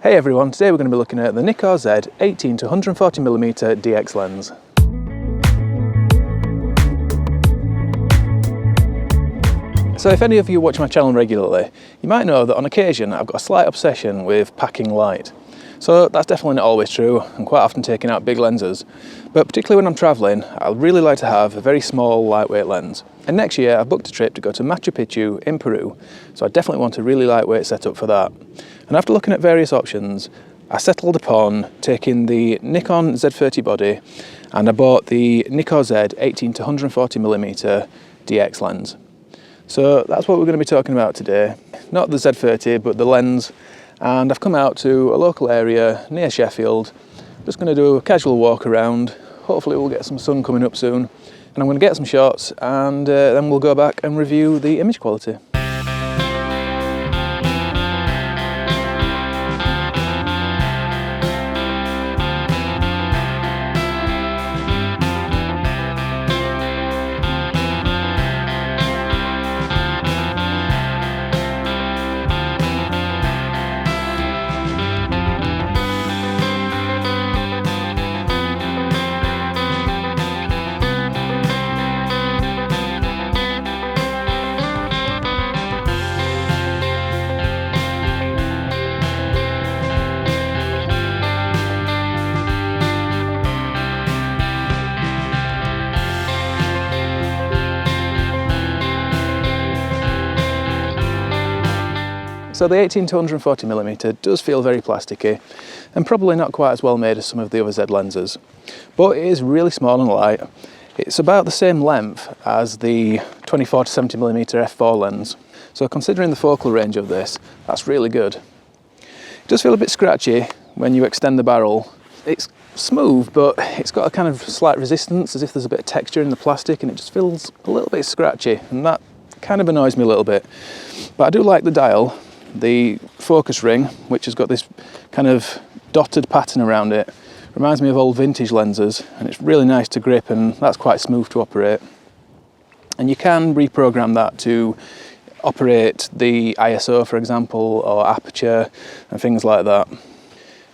Hey everyone, today we're going to be looking at the Nikkor Z 18 to 140mm DX lens. So if any of you watch my channel regularly, you might know that on occasion I've got a slight obsession with packing light. So that's definitely not always true. I'm quite often taking out big lenses, but particularly when I'm travelling, I really like to have a very small, lightweight lens. And next year I've booked a trip to go to Machu Picchu in Peru, so I definitely want a really lightweight setup for that. And after looking at various options, I settled upon taking the Nikon Z30 body, and I bought the Nikkor Z 18 to 140mm DX lens. So that's what we're going to be talking about today. Not the Z30, but the lens. And I've come out to a local area near Sheffield. Just going to do a casual walk around. Hopefully we'll get some sun coming up soon. And I'm going to get some shots, and then we'll go back and review the image quality. So the 18 to 140mm does feel very plasticky and probably not quite as well made as some of the other Z lenses, but it is really small and light. It's about the same length as the 24 to 70mm f4 lens, so considering the focal range of this, that's really good. It does feel a bit scratchy when you extend the barrel. It's smooth, but it's got a kind of slight resistance, as if there's a bit of texture in the plastic, and it just feels a little bit scratchy, and that kind of annoys me a little bit. But I do like the dial. The focus ring, which has got this kind of dotted pattern around it, reminds me of old vintage lenses, and it's really nice to grip, and that's quite smooth to operate. And you can reprogram that to operate the ISO, for example, or aperture and things like that.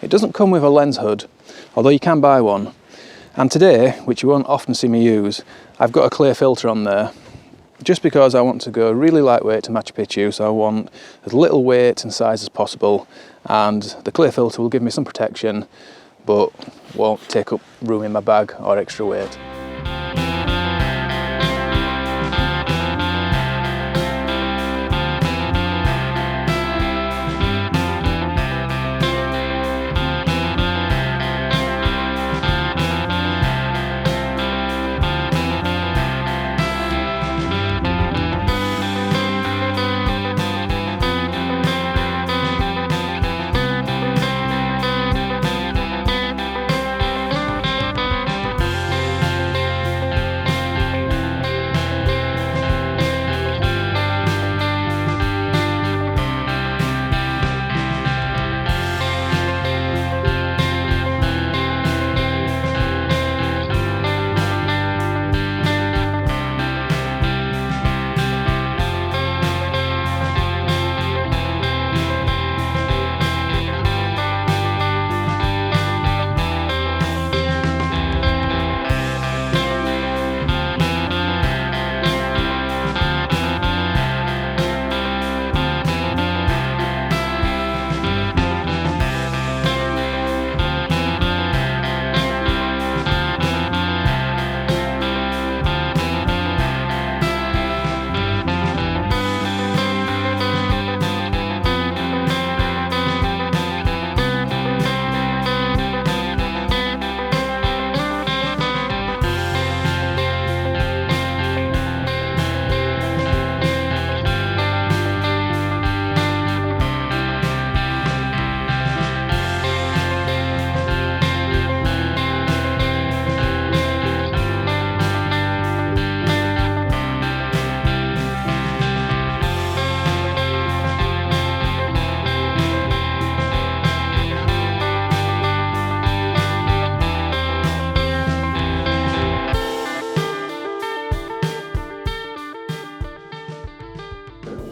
It doesn't come with a lens hood, although you can buy one. And today, which you won't often see me use, I've got a clear filter on there, just because I want to go really lightweight to Machu Picchu, so I want as little weight and size as possible, and the clear filter will give me some protection but won't take up room in my bag or extra weight.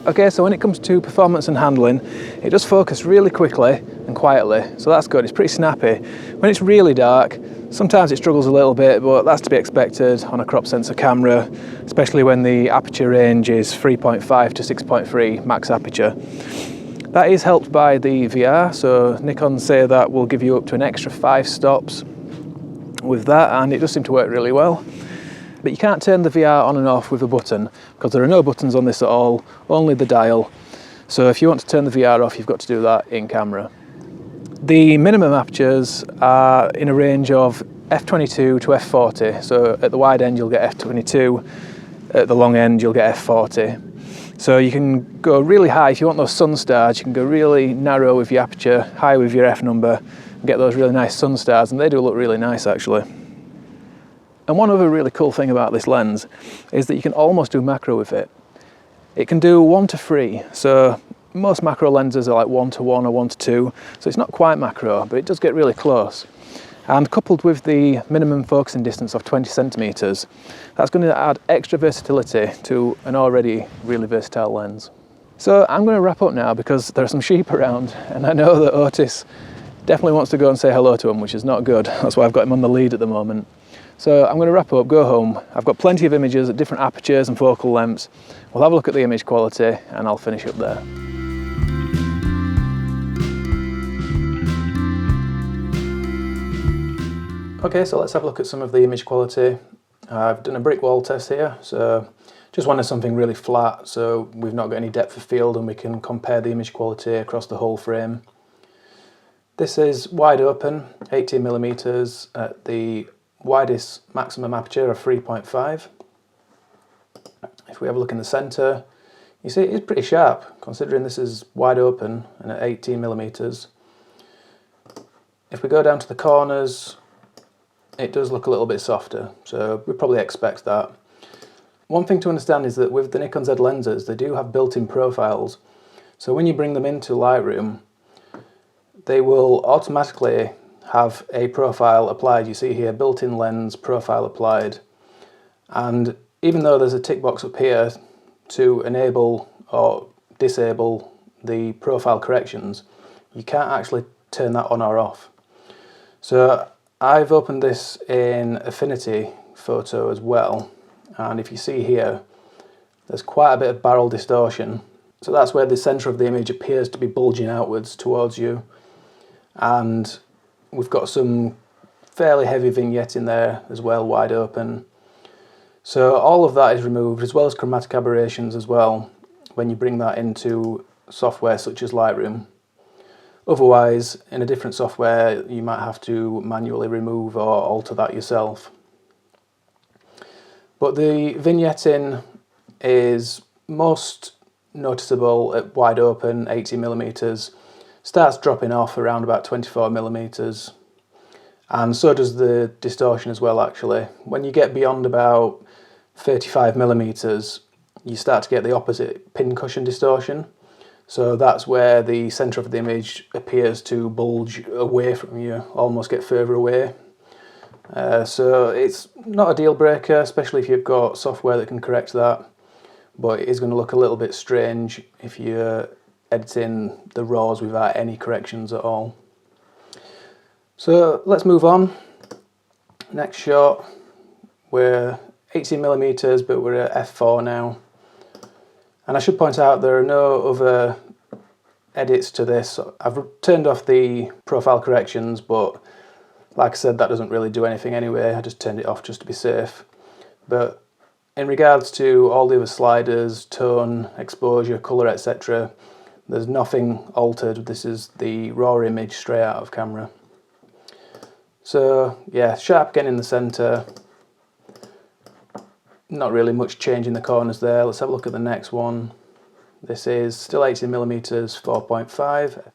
Okay, so when it comes to performance and handling, it does focus really quickly and quietly, so that's good. It's pretty snappy. When it's really dark, sometimes it struggles a little bit, but that's to be expected on a crop sensor camera, especially when the aperture range is 3.5 to 6.3 max aperture. That is helped by the VR, so Nikon say that will give you up to an extra 5 stops with that, and it does seem to work really well. But you can't turn the VR on and off with a button, because there are no buttons on this at all, only the dial. So if you want to turn the VR off, you've got to do that in camera. The minimum apertures are in a range of f22 to f40, so at the wide end you'll get f22, at the long end you'll get f40. So you can go really high if you want those sun stars. You can go really narrow with your aperture, high with your f number, and get those really nice sun stars, and they do look really nice actually. And one other really cool thing about this lens is that you can almost do macro with it. It can do 1 to 3, so most macro lenses are like 1 to 1 or 1 to 2, so it's not quite macro, but it does get really close. And coupled with the minimum focusing distance of 20 centimeters, that's going to add extra versatility to an already really versatile lens. So I'm going to wrap up now because there are some sheep around, and I know that Otis definitely wants to go and say hello to them, which is not good. That's why I've got him on the lead at the moment. So I'm going to wrap up, go home. I've got plenty of images at different apertures and focal lengths. We'll have a look at the image quality and I'll finish up there. Okay, so let's have a look at some of the image quality. I've done a brick wall test here, so just wanted something really flat so we've not got any depth of field and we can compare the image quality across the whole frame. This is wide open, 18mm at the widest maximum aperture of 3.5. If we have a look in the centre, you see it is pretty sharp considering this is wide open and at 18mm. If we go down to the corners, it does look a little bit softer, so we probably expect that. One thing to understand is that with the Nikon Z lenses, they do have built-in profiles, so when you bring them into Lightroom, they will automatically have a profile applied. You see here, built-in lens profile applied, and even though there's a tick box up here to enable or disable the profile corrections, you can't actually turn that on or off. So I've opened this in Affinity Photo as well, and if you see here, there's quite a bit of barrel distortion. So that's where the centre of the image appears to be bulging outwards towards you, and we've got some fairly heavy vignette in there as well, wide open. So all of that is removed, as well as chromatic aberrations as well, when you bring that into software such as Lightroom. Otherwise, in a different software, you might have to manually remove or alter that yourself. But the vignetting is most noticeable at wide open, 80mm. Starts dropping off around about 24mm, and so does the distortion as well actually. When you get beyond about 35mm, you start to get the opposite pincushion distortion, so that's where the centre of the image appears to bulge away from you, almost get further away. So it's not a deal breaker, especially if you've got software that can correct that, but it is going to look a little bit strange if you're editing the RAWs without any corrections at all. So let's move on. Next shot, we're 18mm, but we're at f4 now. And I should point out there are no other edits to this. I've turned off the profile corrections, but like I said, that doesn't really do anything anyway. I just turned it off just to be safe. But in regards to all the other sliders, tone, exposure, colour, etc., there's nothing altered. This is the raw image straight out of camera. So yeah, sharp again in the centre. Not really much change in the corners there. Let's have a look at the next one. This is still 18mm, 4.5,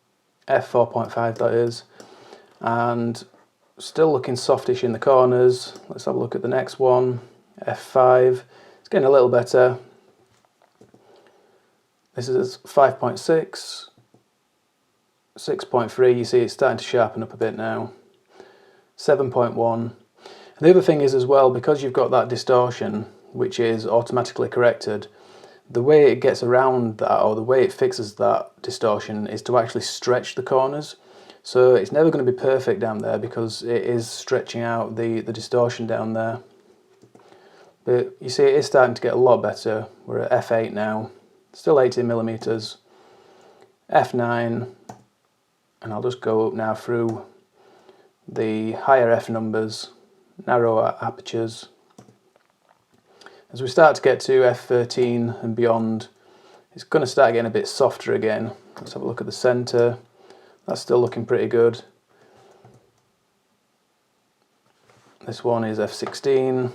f4.5 that is, and still looking softish in the corners. Let's have a look at the next one, f5. It's getting a little better. This is 5.6, 6.3, you see it's starting to sharpen up a bit now. 7.1. And the other thing is as well, because you've got that distortion, which is automatically corrected, the way it gets around that, or the way it fixes that distortion, is to actually stretch the corners. So it's never going to be perfect down there because it is stretching out the distortion down there. But you see, it is starting to get a lot better. We're at f8 now, still 18mm, f9, and I'll just go up now through the higher f numbers, narrower apertures. As we start to get to f13 and beyond, it's going to start getting a bit softer again. Let's have a look at the centre. That's still looking pretty good. This one is f16.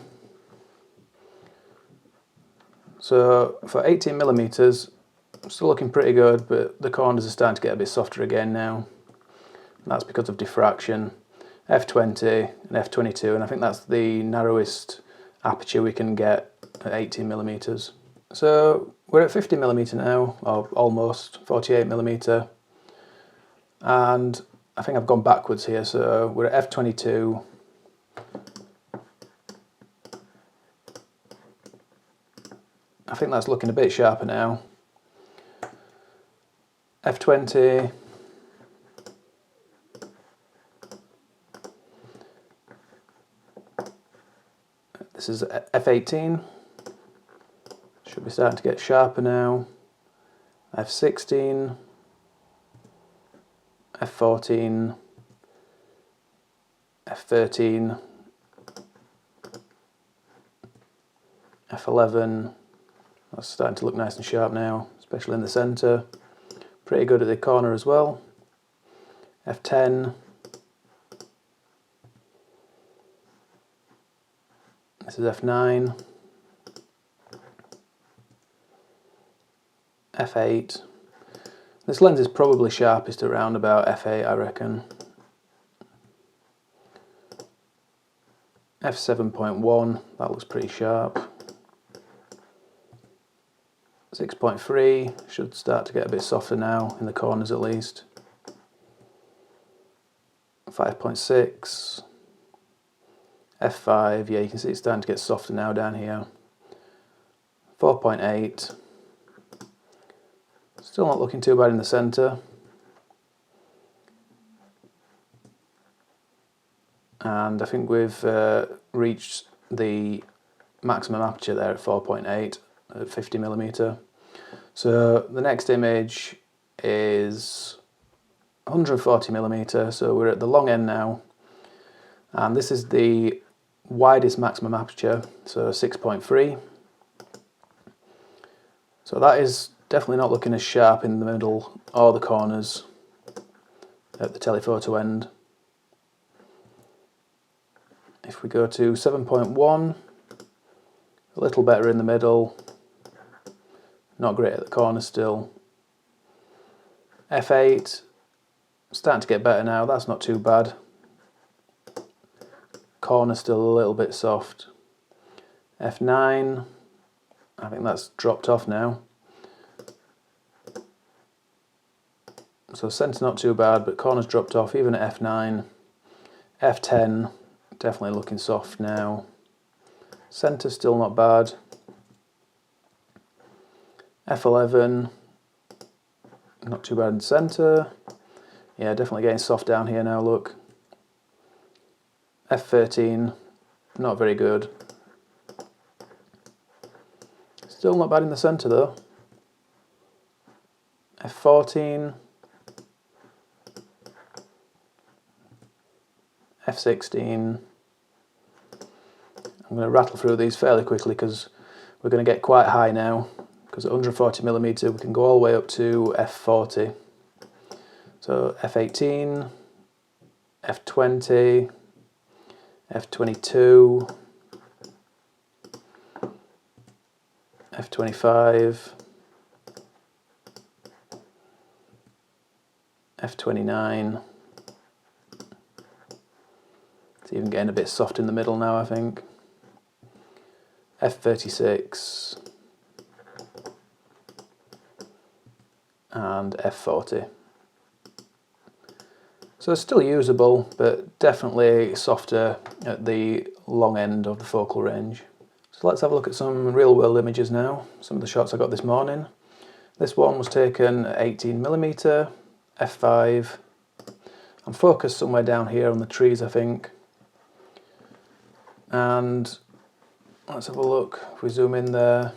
So for 18mm, still looking pretty good, but the corners are starting to get a bit softer again now. And that's because of diffraction. f20 and f22, and I think that's the narrowest aperture we can get at 18mm. So we're at 50mm now, or almost 48mm, and I think I've gone backwards here, so we're at f22. I think that's looking a bit sharper now. f20. This is f18. Should be starting to get sharper now. f16. f14. f13. f11. That's starting to look nice and sharp now, especially in the centre. Pretty good at the corner as well. f10. This is f9. f8. This lens is probably sharpest around about f8, I reckon. f7.1, that looks pretty sharp. 6.3 should start to get a bit softer now, in the corners at least. 5.6. f5, yeah, you can see it's starting to get softer now down here. 4.8. Still not looking too bad in the centre. And I think we've reached the maximum aperture there at 4.8 at 50mm. So the next image is 140mm, so we're at the long end now. And this is the widest maximum aperture, so 6.3. So that is definitely not looking as sharp in the middle or the corners at the telephoto end. If we go to 7.1, a little better in the middle, not great at the corner still. f8, starting to get better now, that's not too bad. Corner still a little bit soft. f9, I think that's dropped off now. So centre not too bad, but corner's dropped off even at f9. f10, definitely looking soft now. Centre still not bad. f11, not too bad in centre. Yeah, definitely getting soft down here now, look. f13, not very good. Still not bad in the centre though. f14. f16. I'm going to rattle through these fairly quickly because we're going to get quite high now, because at 140mm we can go all the way up to f40. So f18, f20, f22, f25, f29. It's even getting a bit soft in the middle now, I think. f36 and f40. So it's still usable, but definitely softer at the long end of the focal range. So So let's have a look at some real world images now, some of the shots I got this morning. This one was taken at 18mm, f5. I'm focused somewhere down here on the trees, I think. And let's have a look, if we zoom in there.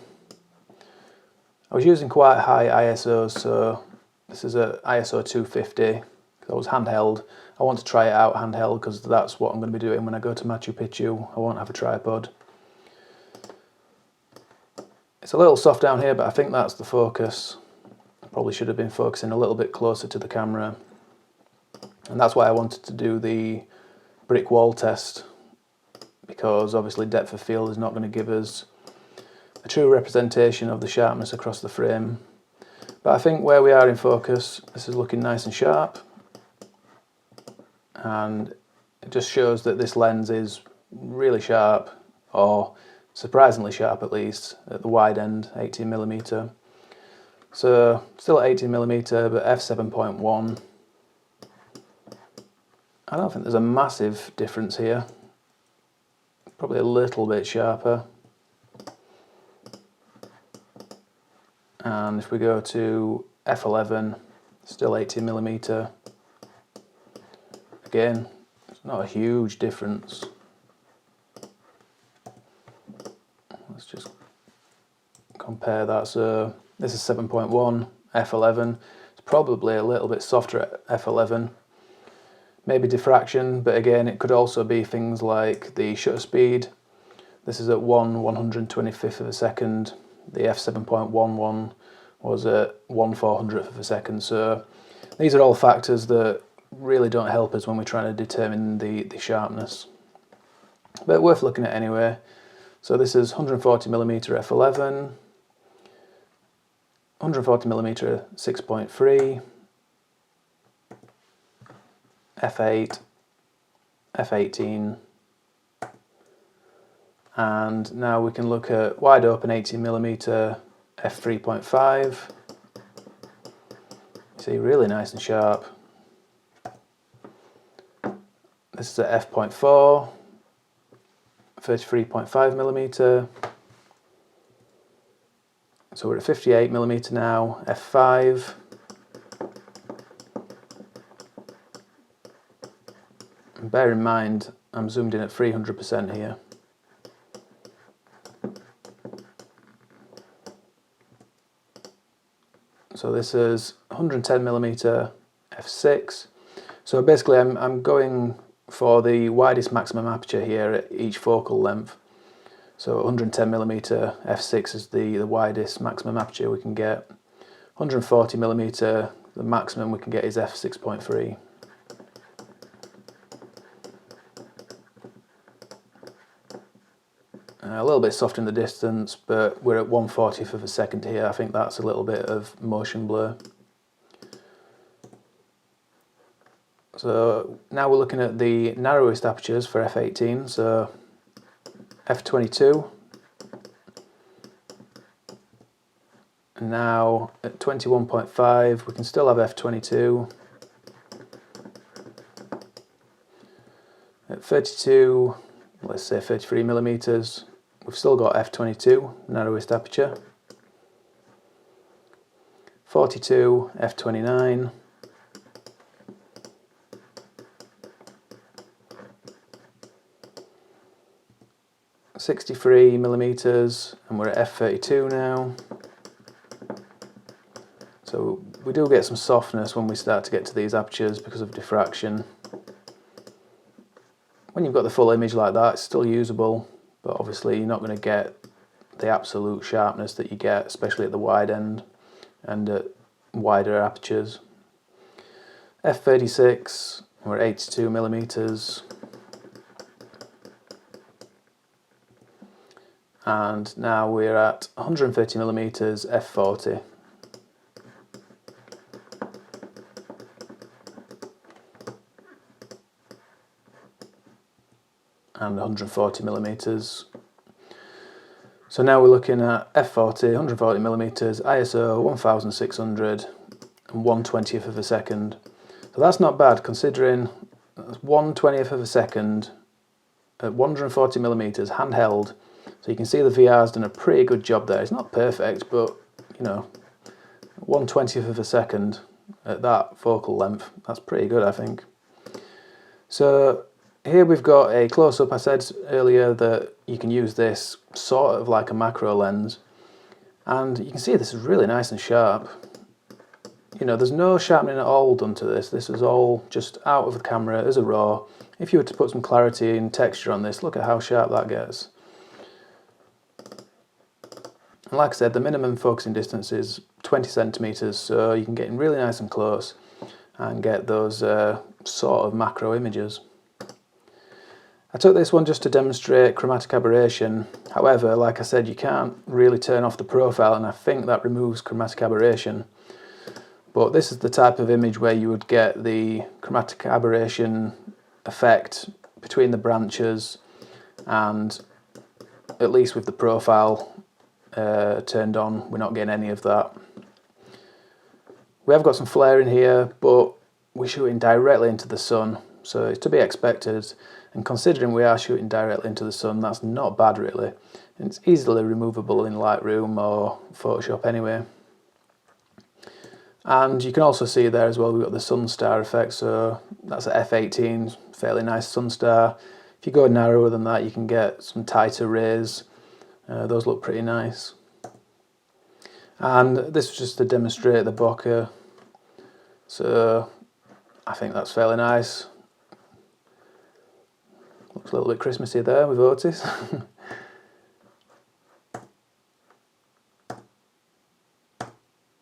I was using quite high ISOs, so this is a ISO 250, because I was handheld. I want to try it out handheld because that's what I'm going to be doing when I go to Machu Picchu. I won't have a tripod. It's a little soft down here, but I think that's the focus. I probably should have been focusing a little bit closer to the camera. And that's why I wanted to do the brick wall test, because obviously depth of field is not going to give us a true representation of the sharpness across the frame. But I think where we are in focus, this is looking nice and sharp. And it just shows that this lens is really sharp, or surprisingly sharp at least, at the wide end, 18mm. So still at 18mm, but f7.1. I don't think there's a massive difference here. Probably a little bit sharper. And if we go to f11, still 18mm. Again, it's not a huge difference. Let's just compare that. So this is 7.1, f11. It's probably a little bit softer at f11. Maybe diffraction, but again, it could also be things like the shutter speed. This is at 1/125th of a second. The f7.11 was at 1/400th of a second. So these are all factors that really don't help us when we're trying to determine the sharpness. But worth looking at anyway. So this is 140mm f11, 140mm 6.3, f8, f18, and now we can look at wide open 18mm f3.5. See, really nice and sharp. This is at f.4, 33.5mm. So we're at 58mm now, f5. And bear in mind, I'm zoomed in at 300% here. So this is 110mm f6. So basically I'm going for the widest maximum aperture here at each focal length. So 110mm f6 is the widest maximum aperture we can get. 140mm, the maximum we can get is f6.3. A little bit soft in the distance, but we're at 1/40th of a second here. I think that's a little bit of motion blur. So now we're looking at the narrowest apertures for f18, so f22. And now at 21.5 we can still have f22. At 32, let's say 33mm, we've still got f22, narrowest aperture. 42, f29. 63mm, and we're at f32 now. So we do get some softness when we start to get to these apertures because of diffraction. When you've got the full image like that, it's still usable, but obviously you're not going to get the absolute sharpness that you get, especially at the wide end and at wider apertures. f36, we're at 82mm. And now we're at 130mm f40. And 140mm. So now we're looking at f40, 140mm, ISO 1600 and 1/20th of a second. So that's not bad considering that's 1/20th of a second at 140mm handheld. So you can see the VR's done a pretty good job there. It's not perfect, but you know, 1/20th of a second at that focal length, that's pretty good, I think. So here we've got a close-up. I said earlier that you can use this sort of like a macro lens, and you can see this is really nice and sharp. You know, there's no sharpening at all done to this. This is all just out of the camera as a raw. If you were to put some clarity and texture on this, look at how sharp that gets. And like I said, the minimum focusing distance is 20 centimeters, so you can get in really nice and close and get those sort of macro images. I took this one just to demonstrate chromatic aberration. However, like I said, you can't really turn off the profile, and I think that removes chromatic aberration. But this is the type of image where you would get the chromatic aberration effect between the branches, and at least with the profile turned on, we're not getting any of that. We have got some flare in here, but we're shooting directly into the sun, so it's to be expected. And considering we are shooting directly into the sun, that's not bad really. And it's easily removable in Lightroom or Photoshop anyway. And you can also see there as well, we've got the sun star effect, so that's at f/18, fairly nice sun star. If you go narrower than that, you can get some tighter rays. Those look pretty nice. And this was just to demonstrate the bokeh, so I think that's fairly nice. Looks a little bit Christmassy there with Otis.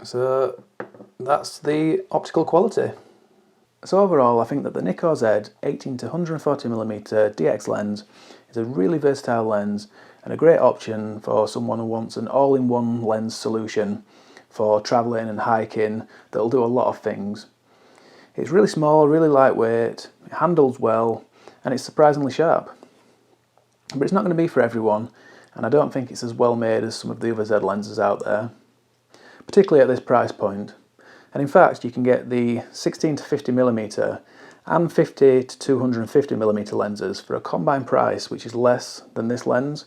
So that's the optical quality. So overall, I think that the Nikkor Z 18 to 140mm DX lens is a really versatile lens and a great option for someone who wants an all-in-one lens solution for travelling and hiking that'll do a lot of things. It's really small, really lightweight, it handles well, and it's surprisingly sharp. But it's not going to be for everyone, and I don't think it's as well made as some of the other Z lenses out there, particularly at this price point. And in fact, you can get the 16 to 50mm and 50 to 250mm lenses for a combined price which is less than this lens.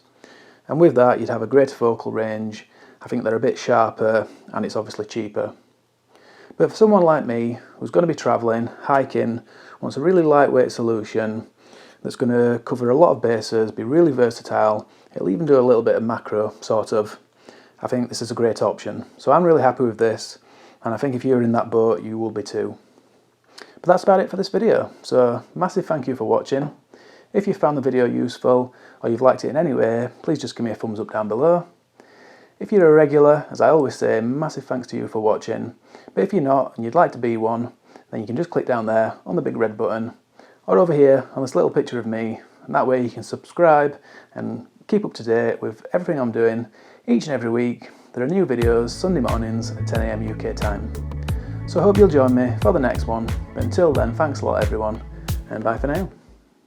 And with that, you'd have a greater focal range. I think they're a bit sharper, and it's obviously cheaper. But for someone like me, who's going to be travelling, hiking, wants a really lightweight solution that's going to cover a lot of bases, be really versatile, it'll even do a little bit of macro, sort of, I think this is a great option. So I'm really happy with this, and I think if you're in that boat, you will be too. But that's about it for this video, so massive thank you for watching. If you found the video useful, or you've liked it in any way, please just give me a thumbs up down below. If you're a regular, as I always say, massive thanks to you for watching. But if you're not, and you'd like to be one, then you can just click down there on the big red button, or over here on this little picture of me, and that way you can subscribe and keep up to date with everything I'm doing each and every week. There are new videos Sunday mornings at 10 AM UK time. So I hope you'll join me for the next one, but until then, thanks a lot everyone, and bye for now.